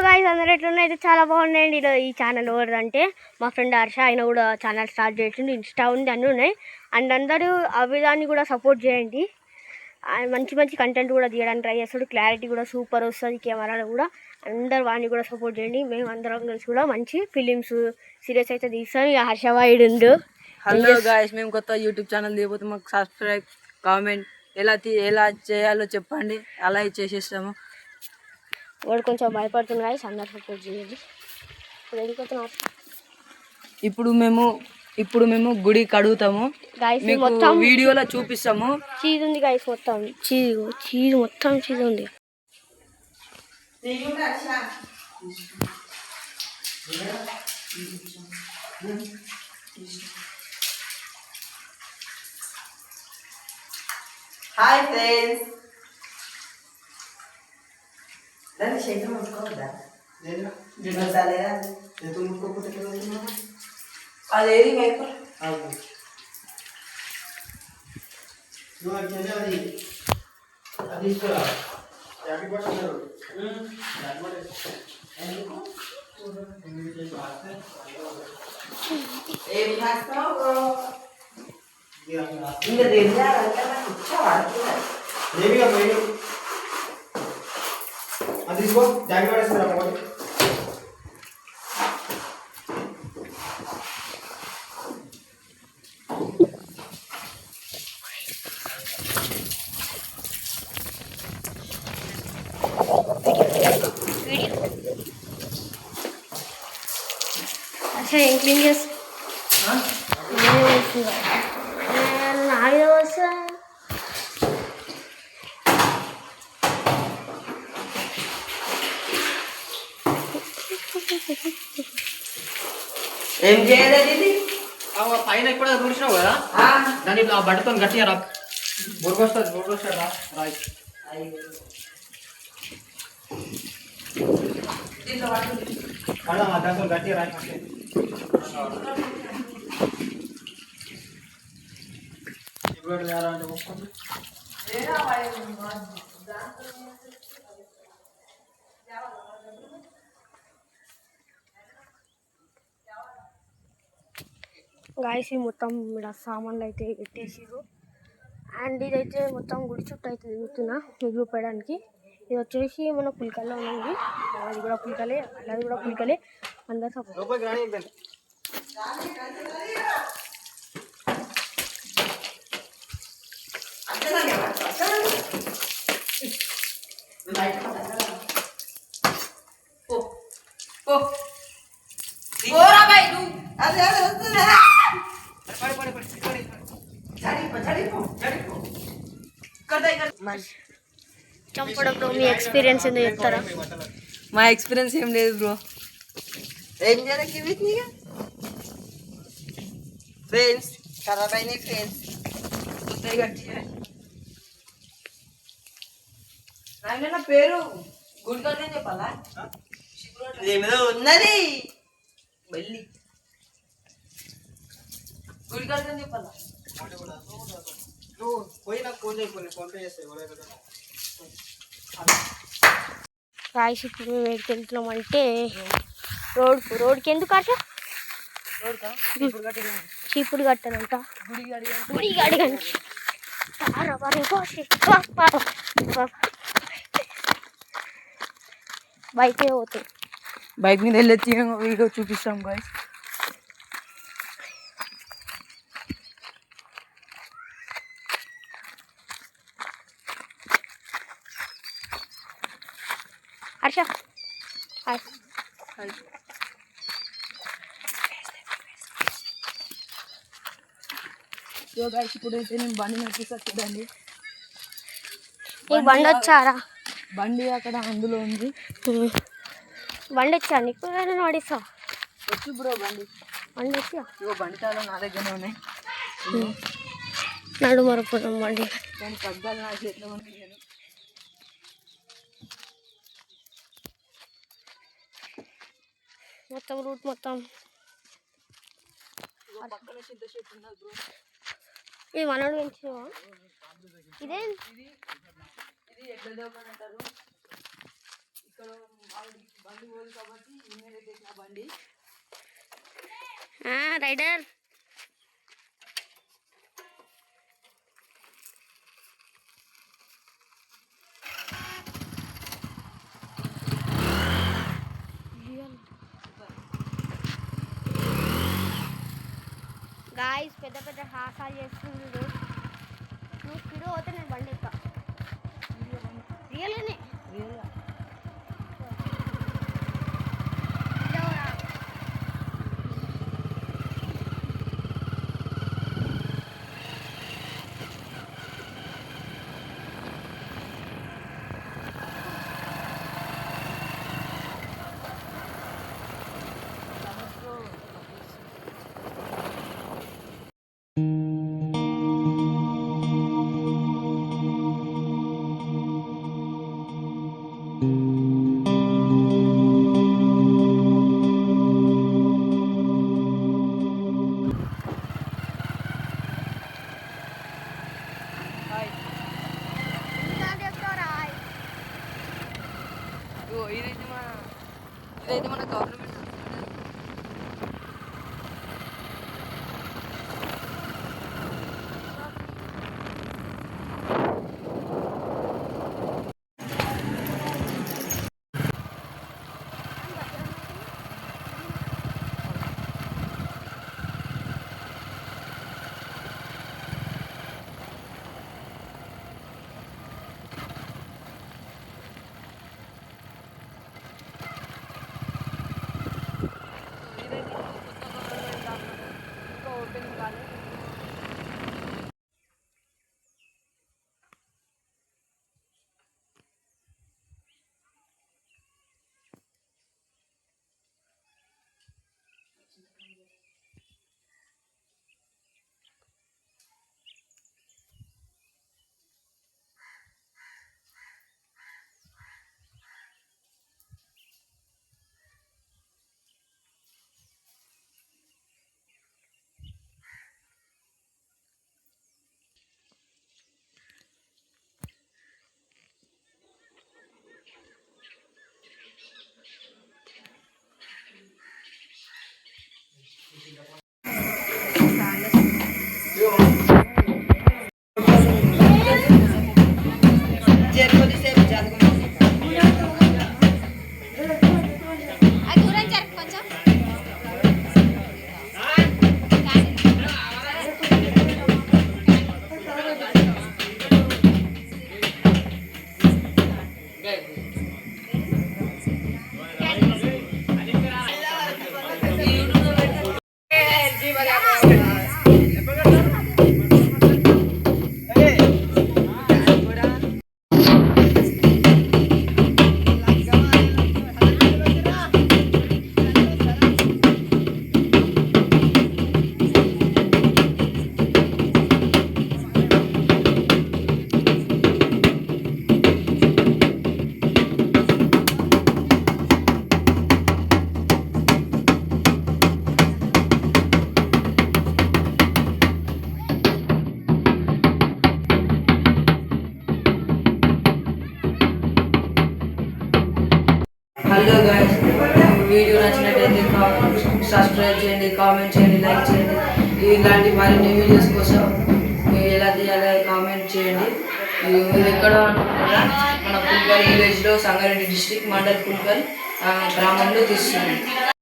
Guys అందరూ ఎట్లున్నా అయితే చాలా బాగున్నాయండి. ఈ ఛానల్ ఎవరిదంటే మా ఫ్రెండ్ హర్ష, ఆయన కూడా ఛానల్ స్టార్ట్ చేసిండు. ఇన్స్టా ఉంది, అన్నీ ఉన్నాయి. అండ్ అందరూ అవిదాన్ని కూడా సపోర్ట్ చేయండి. మంచి మంచి కంటెంట్ కూడా తీయడానికి ట్రై చేస్తాడు. క్లారిటీ కూడా సూపర్ వస్తుంది కెమెరాలో కూడా. అందరు వాడిని కూడా సపోర్ట్ చేయండి. మేము అందరం కలిసి కూడా మంచి ఫిలిమ్స్ సీరియస్ అయితే తీస్తాం. ఇక హర్ష వాయిడ్ ఉండు. హలో గాయ్స్, మేము కొత్త యూట్యూబ్ ఛానల్ తీయబోతే మాకు సబ్స్క్రైబ్, కామెంట్ ఎలా చేయాలో చెప్పండి, అలా చేసేస్తాము. వాడు కొంచెం భయపడుతుంది గాయ్స్, అందరు సపోర్ట్ చేయండి. ఇప్పుడు మేము గుడి కడుగుతాము. మొత్తం వీడియోలో చూపిస్తాము. చీజ్ ఉంది గాయ్స్, మొత్తం చీజ్ మొత్తం చీజ్ ఉంది. హాయ్ ఫ్రెండ్స్, దాన్ని శేఖరం ముట్టుకోవద్దా? అదేది వైపర్ ఏం చేస్తావు? ఇంకా తెలియాలంటే నాకు ఇచ్చావాడుతున్నాడు. అది తీసుకో, జాకెట్ పడేస్తారా? అచ్చా ఏం క్లీన్ చేస్తా? ఏం చేయలేదు ఇది పైన కూడా చూసినావు కదా, దాన్ని ఇట్లా బట్టతో గట్టిగా రా, బొరుగొస్తాడు రా రాయి. దాంతో గట్టిగా రాయి. గాయసి మొత్తం ఇలా సామాన్లు అయితే పెట్టేసారు. అండ్ ఇదైతే మొత్తం గుడి చుట్టూ అయితే తిరుగుతున్నా మీకు చూపడానికి. ఇది వచ్చేసి మన పుల్కల్లో ఉంది. అది కూడా పుల్కలే, అది కూడా పుల్కలే. అందరు సపోర్ట్. చంపడం బ్రో, మీ ఎక్స్పీరియన్స్ ఏందో చెప్తారా? మా ఎక్స్పీరియన్స్ ఏం లేదు బ్రో. ఏం చేయాలి ఫ్రెండ్స్, ఖరాబ్ అయినాయి ఫ్రెండ్స్. ఆయన పేరు గుడికానే చెప్పాలా? ఏదో ఉన్నది మళ్ళీ గుడికానే చెప్పాలా? రాయిస్ ఇప్పుడు మేము ఎక్కడికి వెళ్తున్నామంటే రోడ్కి ఎందుకు అట్లా చీపుడు కట్టానంట. గుడి అడిగండి. బైక్ పోతాయి. బైక్ మీద వెళ్ళొచ్చి వీడియో చూపిస్తాం గాయ్స్. హర్ష హాయ్. ఇప్పుడైతే నేను బండి నడిపిస్తా చూడండి. నీకు బండి వచ్చారా? బండి అక్కడ అందులో ఉంది. బండి వచ్చా నీకు? నేను వాడిస్తా. వచ్చు బ్రో బండి వచ్చా. ఇగో బండి తాళం నా దగ్గరనే ఉన్నాయి. నడు మరపోతాం బండి. దాని పగ్గాలు నా చేతిలో ఉన్నాయి. మొత్తం రూట్ మొత్తం ఇది మనోడు పెంచినవా? ఇదే ఇది ఎట్లా అంటారు. ఇక్కడ బండి పోదు కాబట్టి ఇమ్మీడియట్ వేసిన బండి. రైడర్ గాయస్ పెద్ద పెద్ద హాసాలు చేస్తుంది. నువ్వు స్పీడ్ పోతే నేను బండి ఎక్కా. రియల్గానే రియల్గా ఇదైతే మన గవర్నమెంట్ హలో గాయ్స్, వీడియో నచ్చినట్టయితే సబ్స్క్రైబ్ చేయండి, కామెంట్ చేయండి, లైక్ చేయండి. ఇలాంటి మరిన్ని వీడియోస్ కోసం ఎలా తీయాలో కామెంట్ చేయండి. మీరు ఎక్కడ అనుకుంటున్నారా? మన పుల్కల్ విలేజ్లో, సంగారెడ్డి డిస్ట్రిక్ట్ మండల్ పుల్కల్ గ్రామంలో తీస్తుంది.